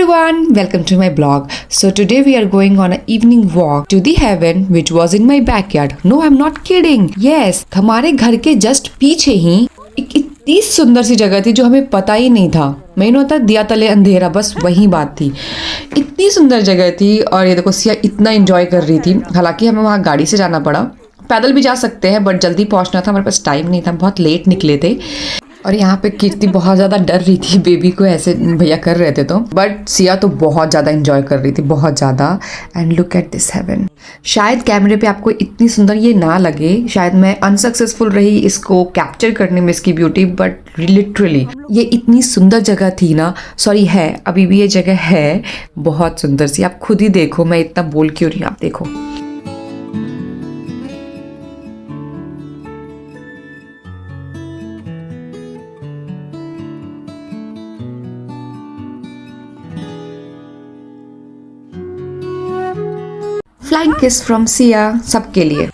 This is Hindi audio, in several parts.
everyone, welcome to my blog. So today we are going on an evening walk to the heaven which was in my backyard. No, I'm not kidding. Yes, हमारे घर के जस्ट पीछे ही एक इतनी सुंदर सी जगह थी जो हमें पता ही नहीं था। मैंने होता दिया तले अंधेरा, बस वही बात थी। इतनी सुंदर जगह थी और ये देखो सिया इतना एंजॉय कर रही थी। हालांकि हमें वहाँ गाड़ी से जाना पड़ा, पैदल भी जा सकते हैं बट जल्दी पहुँचना था, हमारे पास टाइम नहीं था, बहुत लेट निकले थे। और यहाँ पे कीर्ति बहुत ज़्यादा डर रही थी बेबी को ऐसे भैया कर रहे थे तो, बट सिया तो बहुत ज़्यादा एंजॉय कर रही थी, बहुत ज़्यादा। And look at this heaven. शायद कैमरे पे आपको इतनी सुंदर ये ना लगे, शायद मैं अनसक्सेसफुल रही इसको कैप्चर करने में इसकी ब्यूटी, बट लिटरली ये इतनी सुंदर जगह थी ना, सॉरी है, अभी भी ये जगह है बहुत सुंदर सी। आप खुद ही देखो, मैं इतना बोल क्यों रही हूँ, आप देखो। फ्लाइंग किस फ्रॉम सिया सबके लिए।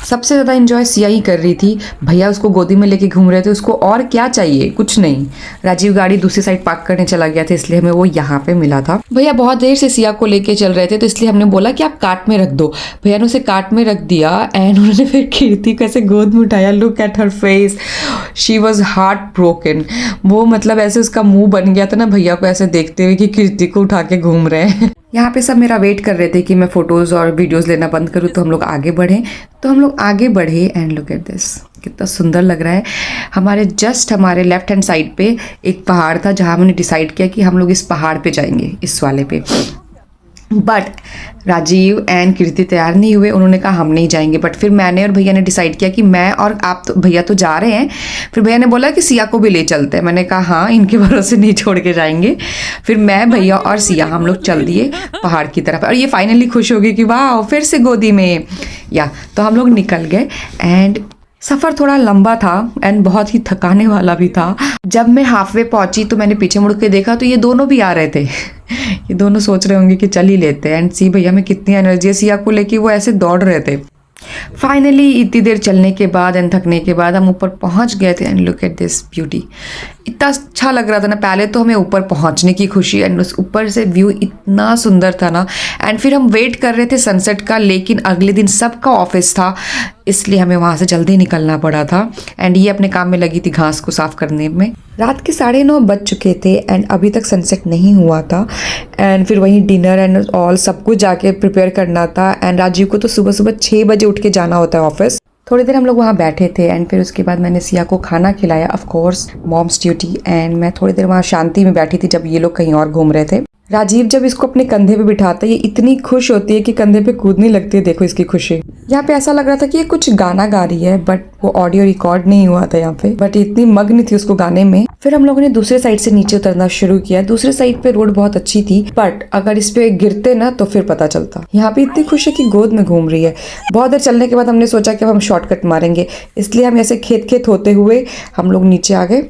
सबसे ज़्यादा एंजॉय सिया ही कर रही थी। भैया उसको गोदी में लेके घूम रहे थे, उसको और क्या चाहिए, कुछ नहीं। राजीव गाड़ी दूसरी साइड पार्क करने चला गया था, इसलिए हमें वो यहाँ पे मिला था। भैया बहुत देर से सिया को लेके चल रहे थे, तो इसलिए हमने बोला कि आप कार्ट में रख दो। भैया ने उसे कार्ट में रख दिया एंड उन्होंने फिर कीर्ति को ऐसे गोद में उठाया। Look at her face, she was heart broken. वो मतलब ऐसे उसका मुंह बन गया था ना भैया को ऐसे देखते हुए कि कीर्ति को उठा के घूम रहे हैं। यहाँ पे सब मेरा वेट कर रहे थे कि मैं फोटोज और वीडियोस लेना बंद करूँ तो हम लोग आगे बढ़ें, तो हम लोग आगे बढ़े। एंड लुक एट दिस, कितना सुंदर लग रहा है। हमारे लेफ्ट हैंड साइड पे एक पहाड़ था जहाँ हमने डिसाइड किया कि हम लोग इस पहाड़ पे जाएंगे, इस वाले पे। बट राजीव एंड कीर्ति तैयार नहीं हुए, उन्होंने कहा हम नहीं जाएंगे। बट फिर मैंने और भैया ने डिसाइड किया कि मैं और आप तो, भैया तो जा रहे हैं। फिर भैया ने बोला कि सिया को भी ले चलते हैं। मैंने कहा हाँ, इनके भरोसे नहीं छोड़ के जाएंगे। फिर मैं, भैया और सिया हम लोग चल दिए पहाड़ की तरफ। और ये फाइनली खुश हो गई कि वाह फिर से गोदी में या। तो हम लोग निकल गए एंड सफ़र थोड़ा लंबा था एंड बहुत ही थकाने वाला भी था। जब मैं हाफवे पहुंची तो मैंने पीछे मुड़ के देखा तो ये दोनों भी आ रहे थे। ये दोनों सोच रहे होंगे कि चल ही लेते हैं। एंड सी भैया में कितनी एनर्जी है, सिया को लेके वो ऐसे दौड़ रहे थे। फाइनली इतनी देर चलने के बाद एंड थकने के बाद हम ऊपर पहुंच गए थे। And look at this beauty, इतना अच्छा लग रहा था ना। पहले तो हमें ऊपर पहुंचने की खुशी एंड उस ऊपर से व्यू इतना सुंदर था ना। एंड फिर हम वेट कर रहे थे सनसेट का, लेकिन अगले दिन सबका ऑफिस था, इसलिए हमें वहाँ से जल्दी निकलना पड़ा था। एंड ये अपने काम में लगी थी घास को साफ करने में। रात के 9:30 बज चुके थे एंड अभी तक सनसेट नहीं हुआ था। एंड फिर वहीं डिनर एंड ऑल सब कुछ जाके प्रिपेयर करना था। एंड राजीव को तो सुबह सुबह 6 बजे उठ के जाना होता है ऑफिस। थोड़ी देर हम लोग वहाँ बैठे थे एंड फिर उसके बाद मैंने सिया को खाना खिलाया, of course mom's duty. And मैं थोड़ी देर वहाँ शांति में बैठी थी जब ये लोग कहीं और घूम रहे थे। राजीव जब इसको अपने कंधे पे बिठाता है, ये इतनी खुश होती है कि कंधे पे कूदने लगती है। देखो इसकी खुशी। यहाँ पे ऐसा लग रहा था कि ये कुछ गाना गा रही है, बट वो ऑडियो रिकॉर्ड नहीं हुआ था यहाँ पे, बट इतनी मग्न थी उसको गाने में। फिर हम लोगों ने दूसरे साइड से नीचे उतरना शुरू किया। दूसरे साइड पे रोड बहुत अच्छी थी, बट अगर इस पे गिरते ना तो फिर पता चलता। यहाँ पे इतनी खुश है कि गोद में घूम रही है। बहुत देर चलने के बाद हमने सोचा कि अब हम शॉर्टकट मारेंगे, इसलिए हम ऐसे खेत होते हुए हम लोग नीचे आ गए।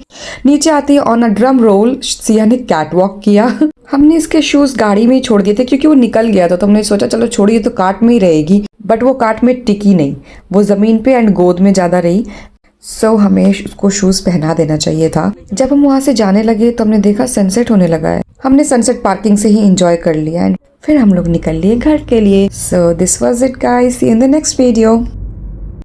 नीचे आते ही on a drum roll Siya ने कैट वॉक किया। हमने इसके शूज गाड़ी में ही छोड़ दिए थे क्योंकि वो निकल गया था, तो हमने सोचा चलो छोड़िए, तो कार्ट में ही रहेगी। बट वो कार्ट में टिकी नहीं, वो जमीन पे एंड गोद में ज्यादा रही। सो हमें उसको शूज पहना देना चाहिए था। जब हम वहां से जाने लगे तो हमने देखा सनसेट होने लगा है। हमने सनसेट पार्किंग से ही एंजॉय कर लिया एंड फिर हम लोग निकल लिए घर के लिए। So this was it guys, see you in the next video.